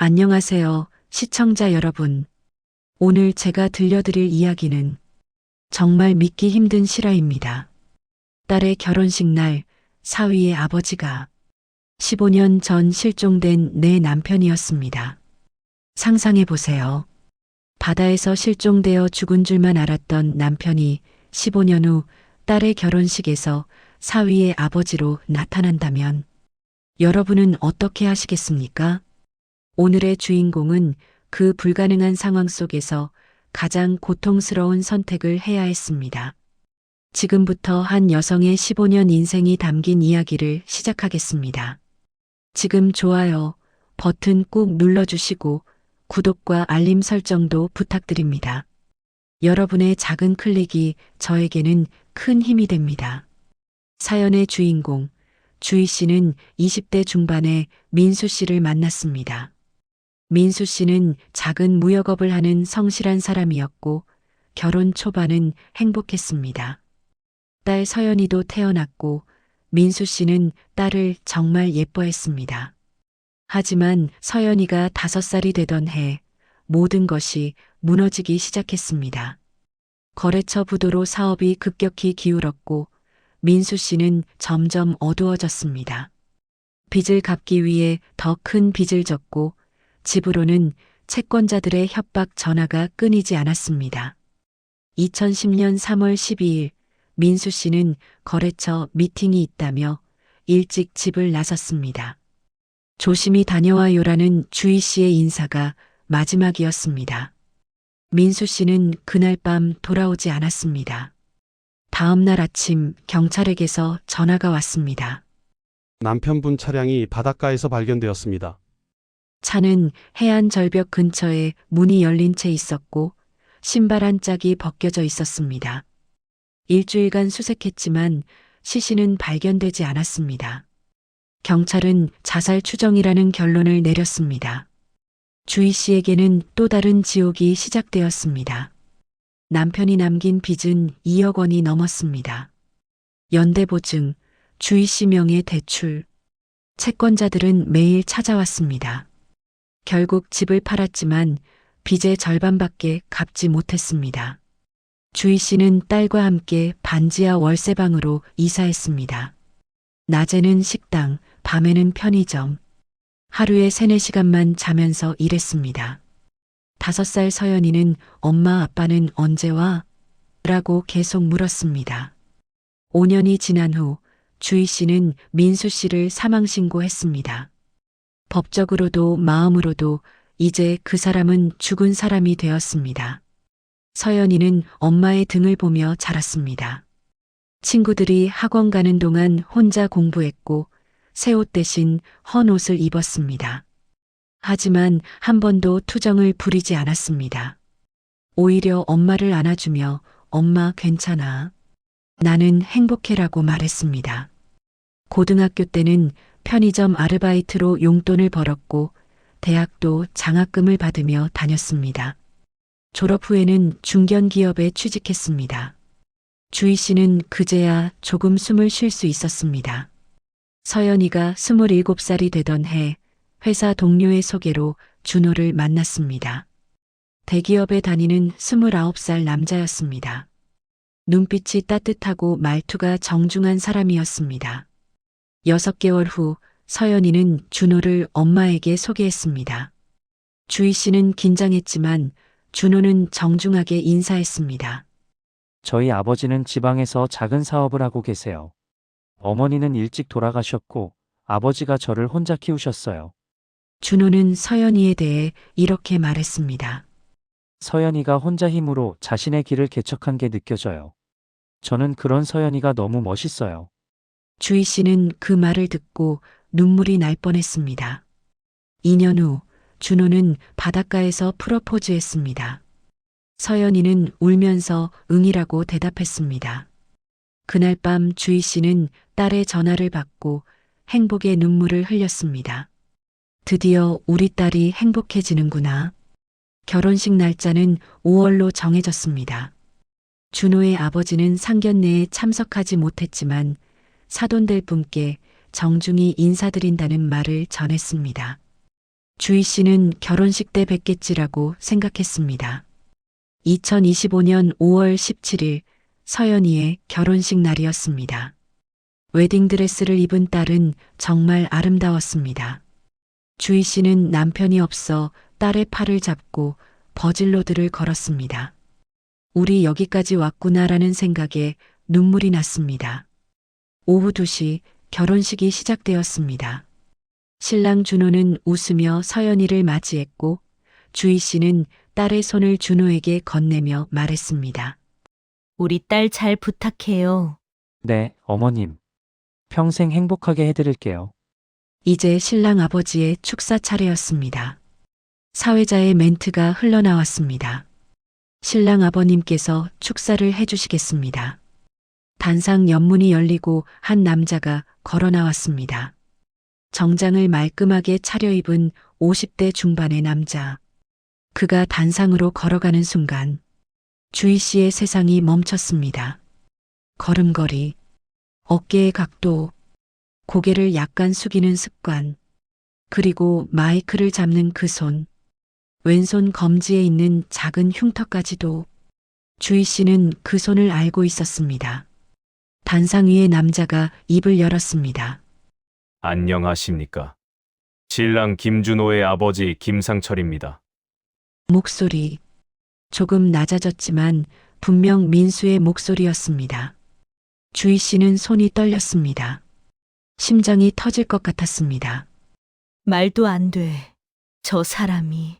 안녕하세요, 시청자 여러분. 오늘 제가 들려드릴 이야기는 정말 믿기 힘든 실화입니다. 딸의 결혼식 날 사위의 아버지가 15년 전 실종된 내 남편이었습니다. 상상해 보세요. 바다에서 실종되어 죽은 줄만 알았던 남편이 15년 후 딸의 결혼식에서 사위의 아버지로 나타난다면 여러분은 어떻게 하시겠습니까? 오늘의 주인공은 그 불가능한 상황 속에서 가장 고통스러운 선택을 해야 했습니다. 지금부터 한 여성의 15년 인생이 담긴 이야기를 시작하겠습니다. 지금 좋아요 버튼 꾹 눌러주시고 구독과 알림 설정도 부탁드립니다. 여러분의 작은 클릭이 저에게는 큰 힘이 됩니다. 사연의 주인공, 주희 씨는 20대 중반에 민수 씨를 만났습니다. 민수 씨는 작은 무역업을 하는 성실한 사람이었고 결혼 초반은 행복했습니다. 딸 서연이도 태어났고 민수 씨는 딸을 정말 예뻐했습니다. 하지만 서연이가 5살이 되던 해 모든 것이 무너지기 시작했습니다. 거래처 부도로 사업이 급격히 기울었고 민수 씨는 점점 어두워졌습니다. 빚을 갚기 위해 더 큰 빚을 졌고 집으로는 채권자들의 협박 전화가 끊이지 않았습니다. 2010년 3월 12일 민수 씨는 거래처 미팅이 있다며 일찍 집을 나섰습니다. 조심히 다녀와요라는 주희 씨의 인사가 마지막이었습니다. 민수 씨는 그날 밤 돌아오지 않았습니다. 다음 날 아침 경찰에게서 전화가 왔습니다. 남편분 차량이 바닷가에서 발견되었습니다. 차는 해안 절벽 근처에 문이 열린 채 있었고 신발 한 짝이 벗겨져 있었습니다. 일주일간 수색했지만 시신은 발견되지 않았습니다. 경찰은 자살 추정이라는 결론을 내렸습니다. 주희 씨에게는 또 다른 지옥이 시작되었습니다. 남편이 남긴 빚은 2억 원이 넘었습니다. 연대보증, 주희 씨 명의 대출, 채권자들은 매일 찾아왔습니다. 결국 집을 팔았지만 빚의 절반밖에 갚지 못했습니다. 주희 씨는 딸과 함께 반지하 월세방으로 이사했습니다. 낮에는 식당, 밤에는 편의점, 하루에 3, 4시간만 자면서 일했습니다. 5살 서연이는 엄마 아빠는 언제 와? 라고 계속 물었습니다. 5년이 지난 후 주희 씨는 민수 씨를 사망신고했습니다. 법적으로도 마음으로도 이제 그 사람은 죽은 사람이 되었습니다. 서연이는 엄마의 등을 보며 자랐습니다. 친구들이 학원 가는 동안 혼자 공부했고 새 옷 대신 헌 옷을 입었습니다. 하지만 한 번도 투정을 부리지 않았습니다. 오히려 엄마를 안아주며 엄마 괜찮아. 나는 행복해라고 말했습니다. 고등학교 때는 편의점 아르바이트로 용돈을 벌었고 대학도 장학금을 받으며 다녔습니다. 졸업 후에는 중견기업에 취직했습니다. 주희 씨는 그제야 조금 숨을 쉴 수 있었습니다. 서연이가 27살이 되던 해 회사 동료의 소개로 준호를 만났습니다. 대기업에 다니는 29살 남자였습니다. 눈빛이 따뜻하고 말투가 정중한 사람이었습니다. 6개월 후 서연이는 준호를 엄마에게 소개했습니다. 주희 씨는 긴장했지만 준호는 정중하게 인사했습니다. 저희 아버지는 지방에서 작은 사업을 하고 계세요. 어머니는 일찍 돌아가셨고 아버지가 저를 혼자 키우셨어요. 준호는 서연이에 대해 이렇게 말했습니다. 서연이가 혼자 힘으로 자신의 길을 개척한 게 느껴져요. 저는 그런 서연이가 너무 멋있어요. 주희 씨는 그 말을 듣고 눈물이 날 뻔했습니다. 2년 후 준호는 바닷가에서 프로포즈했습니다. 서연이는 울면서 응이라고 대답했습니다. 그날 밤 주희 씨는 딸의 전화를 받고 행복의 눈물을 흘렸습니다. 드디어 우리 딸이 행복해지는구나. 결혼식 날짜는 5월로 정해졌습니다. 준호의 아버지는 상견례에 참석하지 못했지만 사돈될 분께 정중히 인사드린다는 말을 전했습니다. 주희 씨는 결혼식 때 뵙겠지라고 생각했습니다. 2025년 5월 17일 서연이의 결혼식 날이었습니다. 웨딩드레스를 입은 딸은 정말 아름다웠습니다. 주희 씨는 남편이 없어 딸의 팔을 잡고 버질로드를 걸었습니다. 우리 여기까지 왔구나라는 생각에 눈물이 났습니다. 오후 2시 결혼식이 시작되었습니다. 신랑 준호는 웃으며 서연이를 맞이했고 주희 씨는 딸의 손을 준호에게 건네며 말했습니다. 우리 딸 잘 부탁해요. 네, 어머님. 평생 행복하게 해드릴게요. 이제 신랑 아버지의 축사 차례였습니다. 사회자의 멘트가 흘러나왔습니다. 신랑 아버님께서 축사를 해주시겠습니다. 단상 연문이 열리고 한 남자가 걸어 나왔습니다. 정장을 말끔하게 차려입은 50대 중반의 남자. 그가 단상으로 걸어가는 순간 주희 씨의 세상이 멈췄습니다. 걸음걸이, 어깨의 각도, 고개를 약간 숙이는 습관, 그리고 마이크를 잡는 그 손, 왼손 검지에 있는 작은 흉터까지도 주희 씨는 그 손을 알고 있었습니다. 단상 위의 남자가 입을 열었습니다. 안녕하십니까. 신랑 김준호의 아버지 김상철입니다. 목소리, 조금 낮아졌지만 분명 민수의 목소리였습니다. 주희 씨는 손이 떨렸습니다. 심장이 터질 것 같았습니다. 말도 안 돼. 저 사람이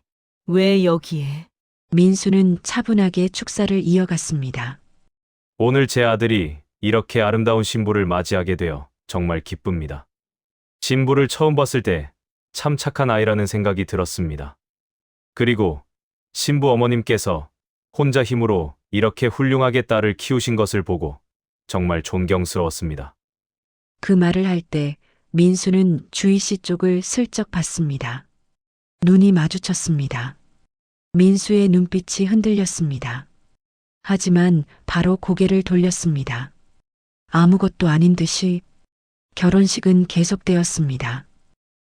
왜 여기에? 민수는 차분하게 축사를 이어갔습니다. 오늘 제 아들이 이렇게 아름다운 신부를 맞이하게 되어 정말 기쁩니다. 신부를 처음 봤을 때 참 착한 아이라는 생각이 들었습니다. 그리고 신부 어머님께서 혼자 힘으로 이렇게 훌륭하게 딸을 키우신 것을 보고 정말 존경스러웠습니다. 그 말을 할 때 민수는 주희 씨 쪽을 슬쩍 봤습니다. 눈이 마주쳤습니다. 민수의 눈빛이 흔들렸습니다. 하지만 바로 고개를 돌렸습니다. 아무것도 아닌 듯이 결혼식은 계속되었습니다.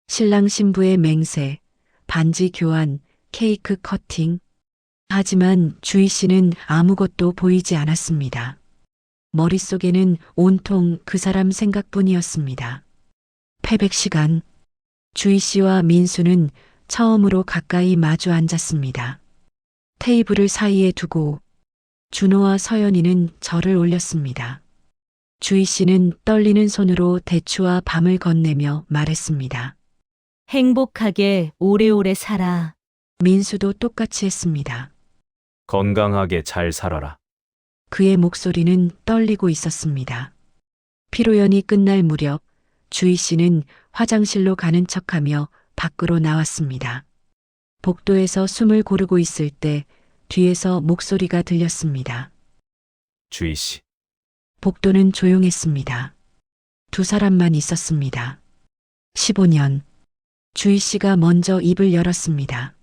신랑 신부의 맹세, 반지 교환, 케이크 커팅. 하지만 주희 씨는 아무것도 보이지 않았습니다. 머릿속에는 온통 그 사람 생각뿐이었습니다. 패백 시간. 주희 씨와 민수는 처음으로 가까이 마주 앉았습니다. 테이블을 사이에 두고 준호와 서연이는 절을 올렸습니다. 주희 씨는 떨리는 손으로 대추와 밤을 건네며 말했습니다. 행복하게 오래오래 살아. 민수도 똑같이 했습니다. 건강하게 잘 살아라. 그의 목소리는 떨리고 있었습니다. 피로연이 끝날 무렵 주희 씨는 화장실로 가는 척하며 밖으로 나왔습니다. 복도에서 숨을 고르고 있을 때 뒤에서 목소리가 들렸습니다. 주희 씨. 복도는 조용했습니다. 두 사람만 있었습니다. 15년. 주희 씨가 먼저 입을 열었습니다.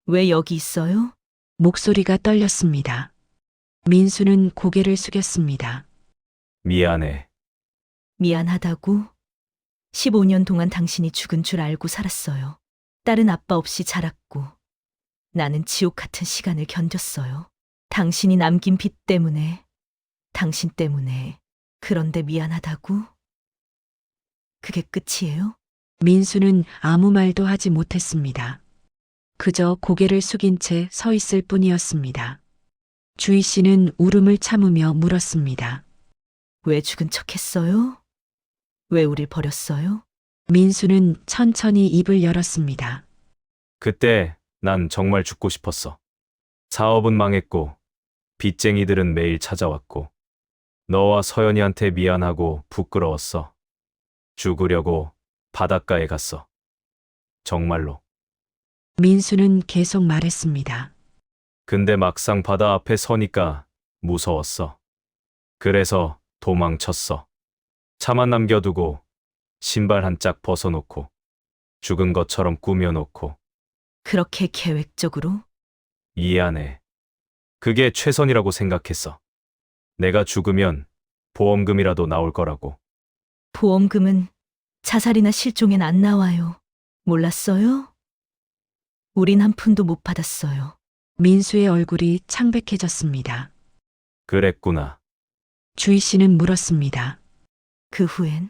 왜 여기 있어요? 목소리가 떨렸습니다. 민수는 고개를 숙였습니다. 미안해. 미안하다고? 15년 동안 당신이 죽은 줄 알고 살았어요. 딸은 아빠 없이 자랐고 나는 지옥 같은 시간을 견뎠어요. 당신이 남긴 빚 때문에, 당신 때문에. 그런데 미안하다고? 그게 끝이에요? 민수는 아무 말도 하지 못했습니다. 그저 고개를 숙인 채 서 있을 뿐이었습니다. 주희 씨는 울음을 참으며 물었습니다. 왜 죽은 척 했어요? 왜 우릴 버렸어요? 민수는 천천히 입을 열었습니다. 그때 난 정말 죽고 싶었어. 사업은 망했고 빚쟁이들은 매일 찾아왔고 너와 서연이한테 미안하고 부끄러웠어. 죽으려고 바닷가에 갔어. 정말로. 민수는 계속 말했습니다. 근데 막상 바다 앞에 서니까 무서웠어. 그래서 도망쳤어. 차만 남겨두고 신발 한 짝 벗어놓고 죽은 것처럼 꾸며놓고. 그렇게 계획적으로? 이해 안 해. 그게 최선이라고 생각했어. 내가 죽으면 보험금이라도 나올 거라고. 보험금은 자살이나 실종엔 안 나와요. 몰랐어요? 우린 한 푼도 못 받았어요. 민수의 얼굴이 창백해졌습니다. 그랬구나. 주희 씨는 물었습니다. 그 후엔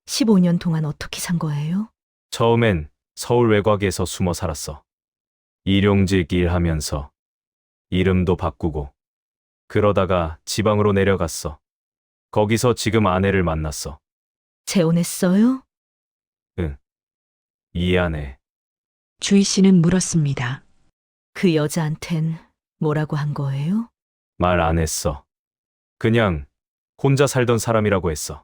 15년 동안 어떻게 산 거예요? 처음엔 서울 외곽에서 숨어 살았어. 일용직 일하면서 이름도 바꾸고 그러다가 지방으로 내려갔어. 거기서 지금 아내를 만났어. 재혼했어요? 이해하네. 주희 씨는 물었습니다. 그 여자한텐 뭐라고 한 거예요? 말 안 했어. 그냥 혼자 살던 사람이라고 했어.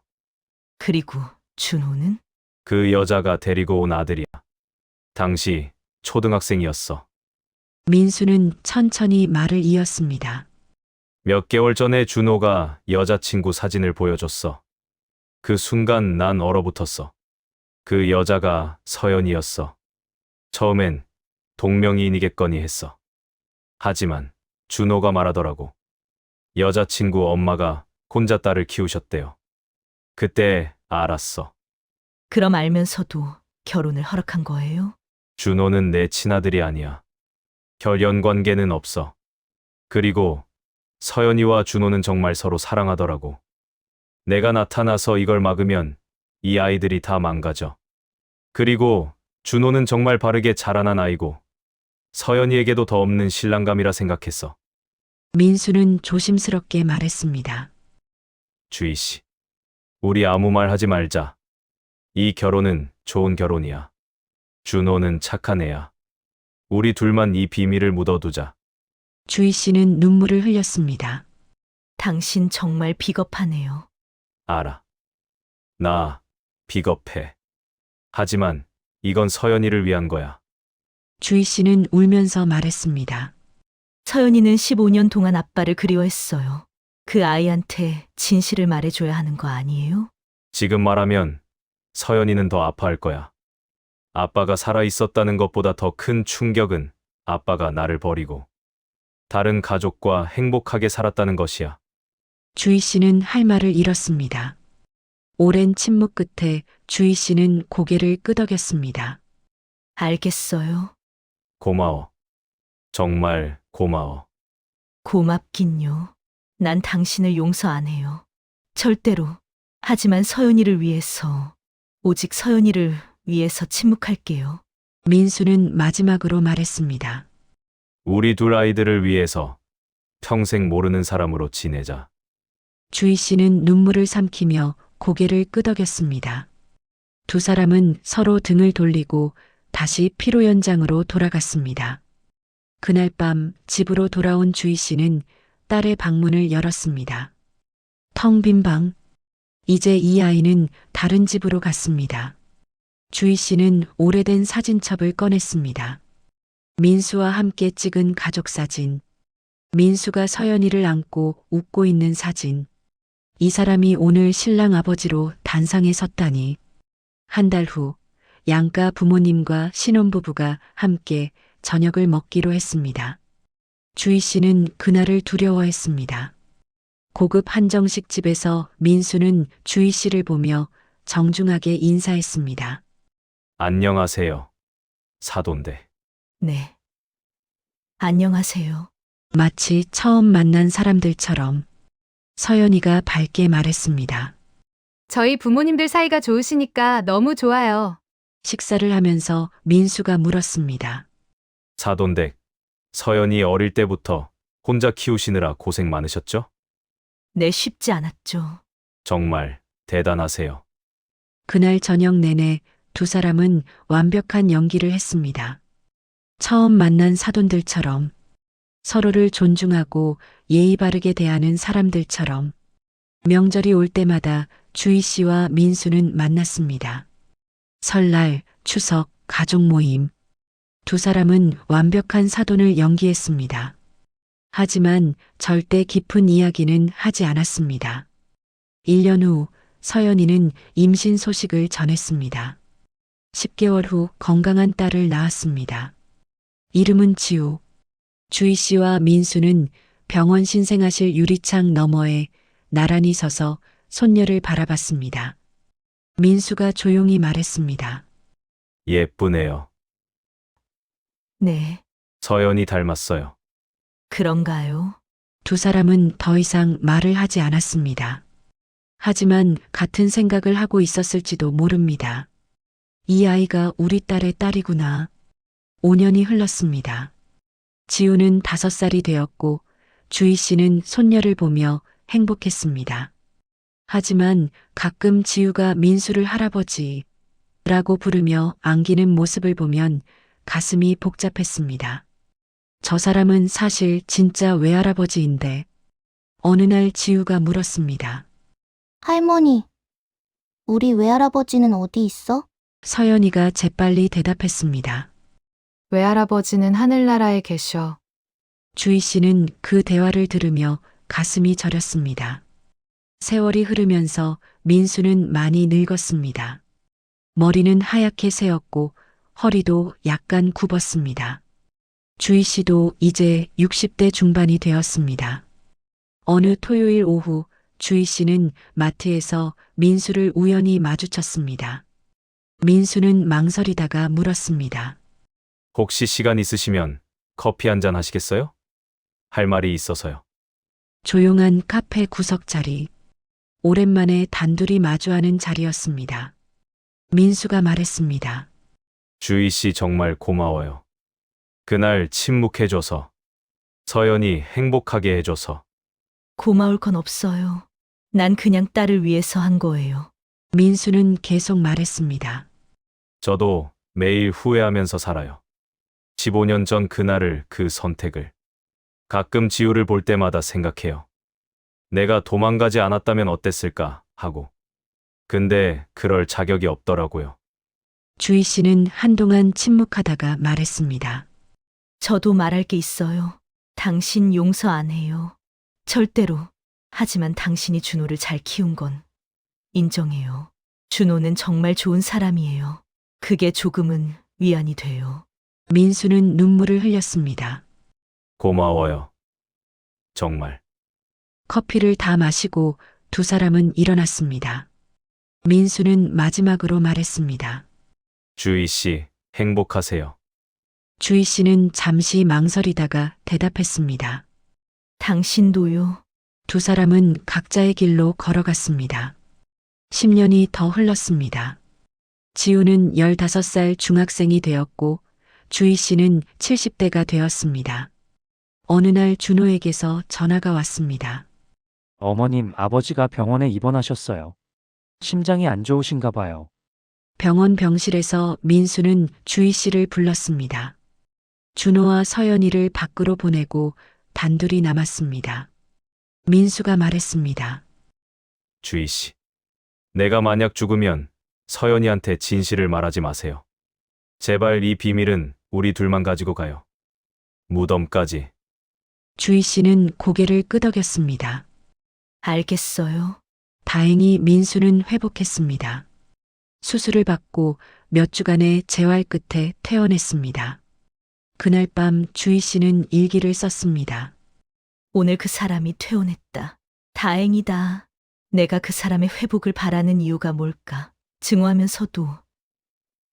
그리고 준호는? 그 여자가 데리고 온 아들이야. 당시 초등학생이었어. 민수는 천천히 말을 이었습니다. 몇 개월 전에 준호가 여자친구 사진을 보여줬어. 그 순간 난 얼어붙었어. 그 여자가 서연이었어. 처음엔 동명이인이겠거니 했어. 하지만 준호가 말하더라고. 여자친구 엄마가 혼자 딸을 키우셨대요. 그때 알았어. 그럼 알면서도 결혼을 허락한 거예요? 준호는 내 친아들이 아니야. 혈연 관계는 없어. 그리고 서연이와 준호는 정말 서로 사랑하더라고. 내가 나타나서 이걸 막으면 이 아이들이 다 망가져. 그리고 준호는 정말 바르게 자라난 아이고 서연이에게도 더 없는 신랑감이라 생각했어. 민수는 조심스럽게 말했습니다. 주희 씨, 우리 아무 말 하지 말자. 이 결혼은 좋은 결혼이야. 준호는 착한 애야. 우리 둘만 이 비밀을 묻어두자. 주희 씨는 눈물을 흘렸습니다. 당신 정말 비겁하네요. 알아. 나 비겁해. 하지만 이건 서연이를 위한 거야. 주희 씨는 울면서 말했습니다. 서연이는 15년 동안 아빠를 그리워했어요. 그 아이한테 진실을 말해줘야 하는 거 아니에요? 지금 말하면 서연이는 더 아파할 거야. 아빠가 살아 있었다는 것보다 더 큰 충격은 아빠가 나를 버리고 다른 가족과 행복하게 살았다는 것이야. 주희 씨는 할 말을 잃었습니다. 오랜 침묵 끝에 주희 씨는 고개를 끄덕였습니다. 알겠어요. 고마워. 정말 고마워. 고맙긴요. 난 당신을 용서 안 해요. 절대로. 하지만 서연이를 위해서, 오직 서연이를 위해서 침묵할게요. 민수는 마지막으로 말했습니다. 우리 둘 아이들을 위해서 평생 모르는 사람으로 지내자. 주희 씨는 눈물을 삼키며 고개를 끄덕였습니다. 두 사람은 서로 등을 돌리고 다시 피로 연장으로 돌아갔습니다. 그날 밤 집으로 돌아온 주희 씨는 딸의 방문을 열었습니다. 텅 빈 방. 이제 이 아이는 다른 집으로 갔습니다. 주희 씨는 오래된 사진첩을 꺼냈습니다. 민수와 함께 찍은 가족 사진. 민수가 서연이를 안고 웃고 있는 사진. 이 사람이 오늘 신랑 아버지로 단상에 섰다니. 한 달 후, 양가 부모님과 신혼부부가 함께 저녁을 먹기로 했습니다. 주희 씨는 그날을 두려워했습니다. 고급 한정식 집에서 민수는 주희 씨를 보며 정중하게 인사했습니다. 안녕하세요. 사돈데. 네. 안녕하세요. 마치 처음 만난 사람들처럼 서연이가 밝게 말했습니다. 저희 부모님들 사이가 좋으시니까 너무 좋아요. 식사를 하면서 민수가 물었습니다. 사돈댁, 서연이 어릴 때부터 혼자 키우시느라 고생 많으셨죠? 네, 쉽지 않았죠. 정말 대단하세요. 그날 저녁 내내 두 사람은 완벽한 연기를 했습니다. 처음 만난 사돈들처럼 서로를 존중하고 예의 바르게 대하는 사람들처럼 명절이 올 때마다 주희 씨와 민수는 만났습니다. 설날, 추석, 가족 모임. 두 사람은 완벽한 사돈을 연기했습니다. 하지만 절대 깊은 이야기는 하지 않았습니다. 1년 후 서연이는 임신 소식을 전했습니다. 10개월 후 건강한 딸을 낳았습니다. 이름은 지우. 주희 씨와 민수는 병원 신생아실 유리창 너머에 나란히 서서 손녀를 바라봤습니다. 민수가 조용히 말했습니다. 예쁘네요. 네, 서연이 닮았어요. 그런가요? 두 사람은 더 이상 말을 하지 않았습니다. 하지만 같은 생각을 하고 있었을지도 모릅니다. 이 아이가 우리 딸의 딸이구나. 5년이 흘렀습니다. 지우는 5살이 되었고 주희 씨는 손녀를 보며 행복했습니다. 하지만 가끔 지우가 민수를 할아버지라고 부르며 안기는 모습을 보면 가슴이 복잡했습니다. 저 사람은 사실 진짜 외할아버지인데 어느 날 지우가 물었습니다. 할머니, 우리 외할아버지는 어디 있어? 서연이가 재빨리 대답했습니다. 외할아버지는 하늘나라에 계셔. 주희 씨는 그 대화를 들으며 가슴이 저렸습니다. 세월이 흐르면서 민수는 많이 늙었습니다. 머리는 하얗게 새었고 허리도 약간 굽었습니다. 주희 씨도 이제 60대 중반이 되었습니다. 어느 토요일 오후 주희 씨는 마트에서 민수를 우연히 마주쳤습니다. 민수는 망설이다가 물었습니다. 혹시 시간 있으시면 커피 한 잔 하시겠어요? 할 말이 있어서요. 조용한 카페 구석 자리. 오랜만에 단둘이 마주하는 자리였습니다. 민수가 말했습니다. 주희 씨 정말 고마워요. 그날 침묵해줘서, 서연이 행복하게 해줘서. 고마울 건 없어요. 난 그냥 딸을 위해서 한 거예요. 민수는 계속 말했습니다. 저도 매일 후회하면서 살아요. 15년 전 그날을, 그 선택을. 가끔 지우를 볼 때마다 생각해요. 내가 도망가지 않았다면 어땠을까 하고. 근데 그럴 자격이 없더라고요. 주희 씨는 한동안 침묵하다가 말했습니다. 저도 말할 게 있어요. 당신 용서 안 해요. 절대로. 하지만 당신이 준호를 잘 키운 건 인정해요. 준호는 정말 좋은 사람이에요. 그게 조금은 위안이 돼요. 민수는 눈물을 흘렸습니다. 고마워요. 정말. 커피를 다 마시고 두 사람은 일어났습니다. 민수는 마지막으로 말했습니다. 주희 씨, 행복하세요. 주희 씨는 잠시 망설이다가 대답했습니다. 당신도요. 두 사람은 각자의 길로 걸어갔습니다. 10년이 더 흘렀습니다. 지우는 15살 중학생이 되었고 주희 씨는 70대가 되었습니다. 어느 날 준호에게서 전화가 왔습니다. 어머님, 아버지가 병원에 입원하셨어요. 심장이 안 좋으신가 봐요. 병원 병실에서 민수는 주희 씨를 불렀습니다. 준호와 서연이를 밖으로 보내고 단둘이 남았습니다. 민수가 말했습니다. 주희 씨. 내가 만약 죽으면 서연이한테 진실을 말하지 마세요. 제발 이 비밀은 우리 둘만 가지고 가요. 무덤까지. 주희 씨는 고개를 끄덕였습니다. 알겠어요. 다행히 민수는 회복했습니다. 수술을 받고 몇 주간의 재활 끝에 퇴원했습니다. 그날 밤 주희 씨는 일기를 썼습니다. 오늘 그 사람이 퇴원했다. 다행이다. 내가 그 사람의 회복을 바라는 이유가 뭘까? 증오하면서도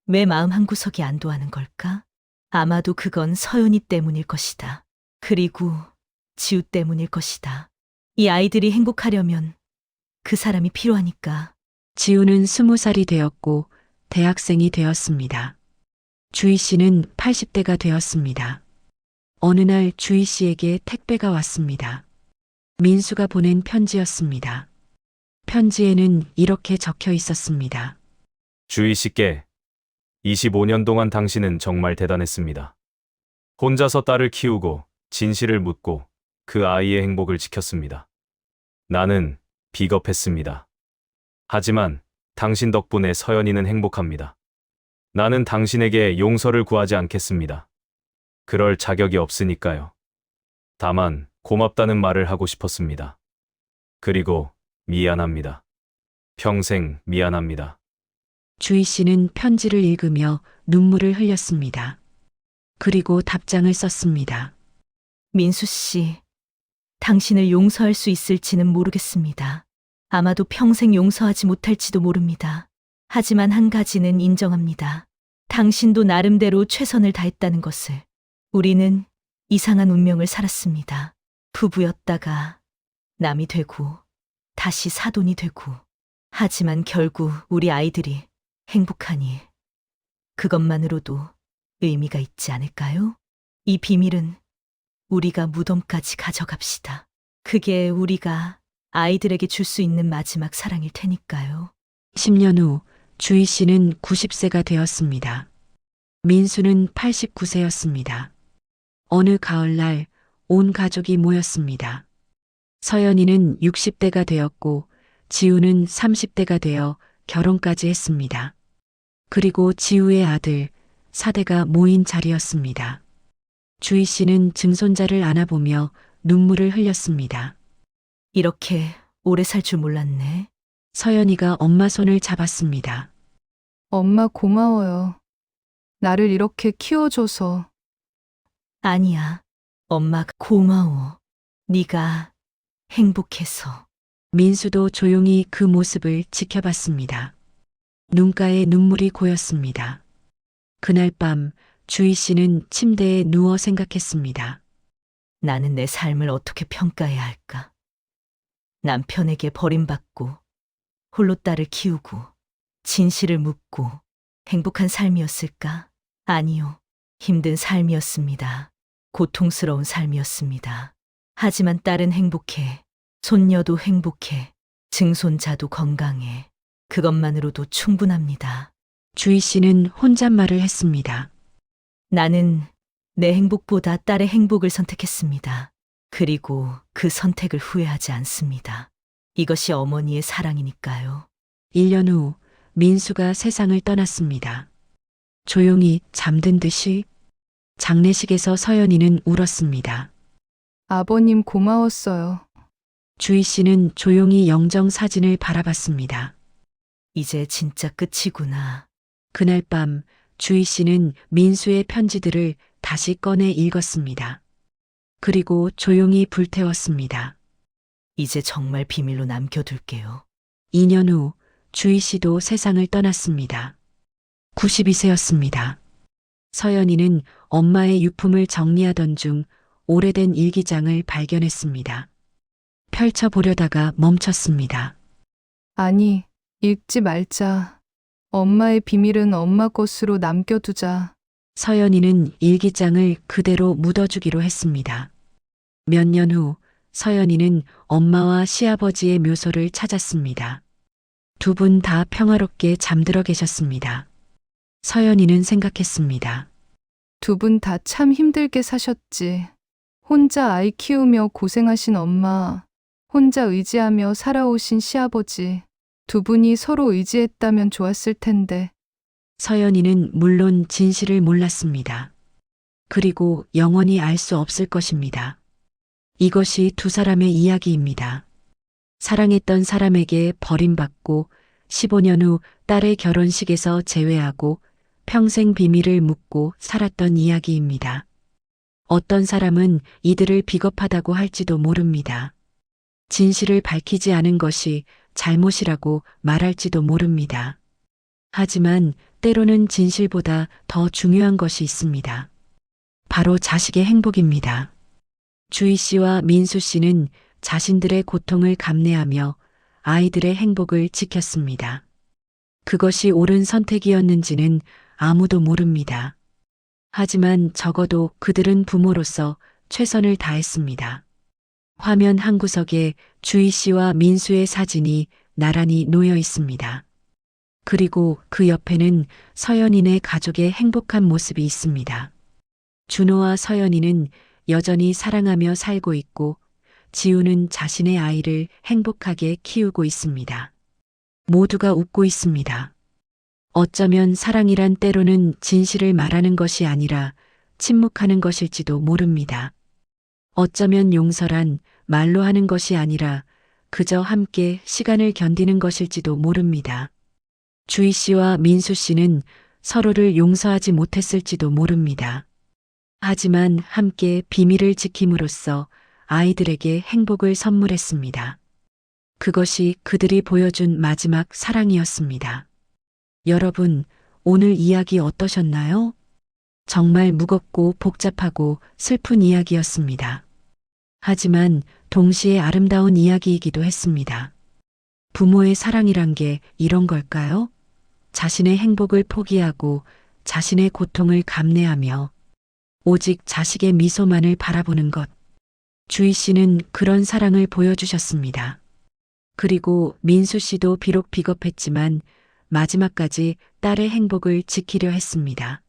왜 마음 한구석이 안도하는 걸까? 아마도 그건 서연이 때문일 것이다. 그리고 지우 때문일 것이다. 이 아이들이 행복하려면 그 사람이 필요하니까. 지우는 20살이 되었고 대학생이 되었습니다. 주희 씨는 80대가 되었습니다. 어느 날 주희 씨에게 택배가 왔습니다. 민수가 보낸 편지였습니다. 편지에는 이렇게 적혀 있었습니다. 주희 씨께 25년 동안 당신은 정말 대단했습니다. 혼자서 딸을 키우고 진실을 묻고 그 아이의 행복을 지켰습니다. 나는 비겁했습니다. 하지만 당신 덕분에 서연이는 행복합니다. 나는 당신에게 용서를 구하지 않겠습니다. 그럴 자격이 없으니까요. 다만 고맙다는 말을 하고 싶었습니다. 그리고 미안합니다. 평생 미안합니다. 주희 씨는 편지를 읽으며 눈물을 흘렸습니다. 그리고 답장을 썼습니다. 민수 씨, 당신을 용서할 수 있을지는 모르겠습니다. 아마도 평생 용서하지 못할지도 모릅니다. 하지만 한 가지는 인정합니다. 당신도 나름대로 최선을 다했다는 것을. 우리는 이상한 운명을 살았습니다. 부부였다가 남이 되고 다시 사돈이 되고. 하지만 결국 우리 아이들이 행복하니 그것만으로도 의미가 있지 않을까요? 이 비밀은 우리가 무덤까지 가져갑시다. 그게 우리가 아이들에게 줄 수 있는 마지막 사랑일 테니까요. 10년 후 주희 씨는 90세가 되었습니다. 민수는 89세였습니다. 어느 가을날 온 가족이 모였습니다. 서연이는 60대가 되었고 지우는 30대가 되어 결혼까지 했습니다. 그리고 지우의 아들 사대가 모인 자리였습니다. 주희 씨는 증손자를 안아보며 눈물을 흘렸습니다. 이렇게 오래 살 줄 몰랐네. 서연이가 엄마 손을 잡았습니다. 엄마 고마워요. 나를 이렇게 키워줘서. 아니야. 엄마가 고마워. 네가 행복해서. 민수도 조용히 그 모습을 지켜봤습니다. 눈가에 눈물이 고였습니다. 그날 밤 주희 씨는 침대에 누워 생각했습니다. 나는 내 삶을 어떻게 평가해야 할까? 남편에게 버림받고 홀로 딸을 키우고 진실을 묻고 행복한 삶이었을까? 아니요. 힘든 삶이었습니다. 고통스러운 삶이었습니다. 하지만 딸은 행복해. 손녀도 행복해. 증손자도 건강해. 그것만으로도 충분합니다. 주희 씨는 혼잣말을 했습니다. 나는 내 행복보다 딸의 행복을 선택했습니다. 그리고 그 선택을 후회하지 않습니다. 이것이 어머니의 사랑이니까요. 1년 후 민수가 세상을 떠났습니다. 조용히 잠든 듯이 장례식에서 서연이는 울었습니다. 아버님 고마웠어요. 주희 씨는 조용히 영정 사진을 바라봤습니다. 이제 진짜 끝이구나. 그날 밤 주희 씨는 민수의 편지들을 다시 꺼내 읽었습니다. 그리고 조용히 불태웠습니다. 이제 정말 비밀로 남겨둘게요. 2년 후 주희 씨도 세상을 떠났습니다. 92세였습니다. 서연이는 엄마의 유품을 정리하던 중 오래된 일기장을 발견했습니다. 펼쳐보려다가 멈췄습니다. 아니, 읽지 말자. 엄마의 비밀은 엄마 것으로 남겨두자. 서연이는 일기장을 그대로 묻어주기로 했습니다. 몇 년 후 서연이는 엄마와 시아버지의 묘소를 찾았습니다. 두 분 다 평화롭게 잠들어 계셨습니다. 서연이는 생각했습니다. 두 분 다 참 힘들게 사셨지. 혼자 아이 키우며 고생하신 엄마, 혼자 의지하며 살아오신 시아버지. 두 분이 서로 의지했다면 좋았을 텐데. 서연이는 물론 진실을 몰랐습니다. 그리고 영원히 알 수 없을 것입니다. 이것이 두 사람의 이야기입니다. 사랑했던 사람에게 버림받고 15년 후 딸의 결혼식에서 제외하고 평생 비밀을 묻고 살았던 이야기입니다. 어떤 사람은 이들을 비겁하다고 할지도 모릅니다. 진실을 밝히지 않은 것이 잘못이라고 말할지도 모릅니다. 하지만 때로는 진실보다 더 중요한 것이 있습니다. 바로 자식의 행복입니다. 주희 씨와 민수 씨는 자신들의 고통을 감내하며 아이들의 행복을 지켰습니다. 그것이 옳은 선택이었는지는 아무도 모릅니다. 하지만 적어도 그들은 부모로서 최선을 다했습니다. 화면 한 구석에 주희 씨와 민수의 사진이 나란히 놓여 있습니다. 그리고 그 옆에는 서연이네 가족의 행복한 모습이 있습니다. 준호와 서연이는 여전히 사랑하며 살고 있고 지우는 자신의 아이를 행복하게 키우고 있습니다. 모두가 웃고 있습니다. 어쩌면 사랑이란 때로는 진실을 말하는 것이 아니라 침묵하는 것일지도 모릅니다. 어쩌면 용서란 말로 하는 것이 아니라 그저 함께 시간을 견디는 것일지도 모릅니다. 주희 씨와 민수 씨는 서로를 용서하지 못했을지도 모릅니다. 하지만 함께 비밀을 지킴으로써 아이들에게 행복을 선물했습니다. 그것이 그들이 보여준 마지막 사랑이었습니다. 여러분, 오늘 이야기 어떠셨나요? 정말 무겁고 복잡하고 슬픈 이야기였습니다. 하지만 동시에 아름다운 이야기이기도 했습니다. 부모의 사랑이란 게 이런 걸까요? 자신의 행복을 포기하고 자신의 고통을 감내하며 오직 자식의 미소만을 바라보는 것. 주희 씨는 그런 사랑을 보여주셨습니다. 그리고 민수 씨도 비록 비겁했지만 마지막까지 딸의 행복을 지키려 했습니다.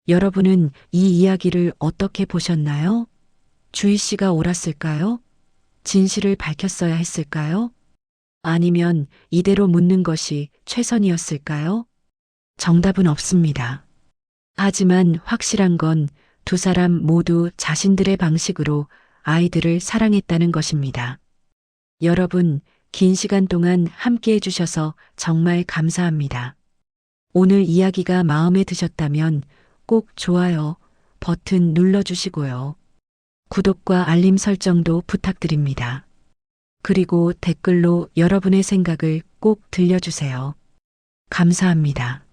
여러분은 이 이야기를 어떻게 보셨나요? 주희 씨가 옳았을까요? 진실을 밝혔어야 했을까요? 아니면 이대로 묻는 것이 최선이었을까요? 정답은 없습니다. 하지만 확실한 건 두 사람 모두 자신들의 방식으로 아이들을 사랑했다는 것입니다. 여러분, 긴 시간 동안 함께 해주셔서 정말 감사합니다. 오늘 이야기가 마음에 드셨다면 꼭 좋아요 버튼 눌러주시고요. 구독과 알림 설정도 부탁드립니다. 그리고 댓글로 여러분의 생각을 꼭 들려주세요. 감사합니다.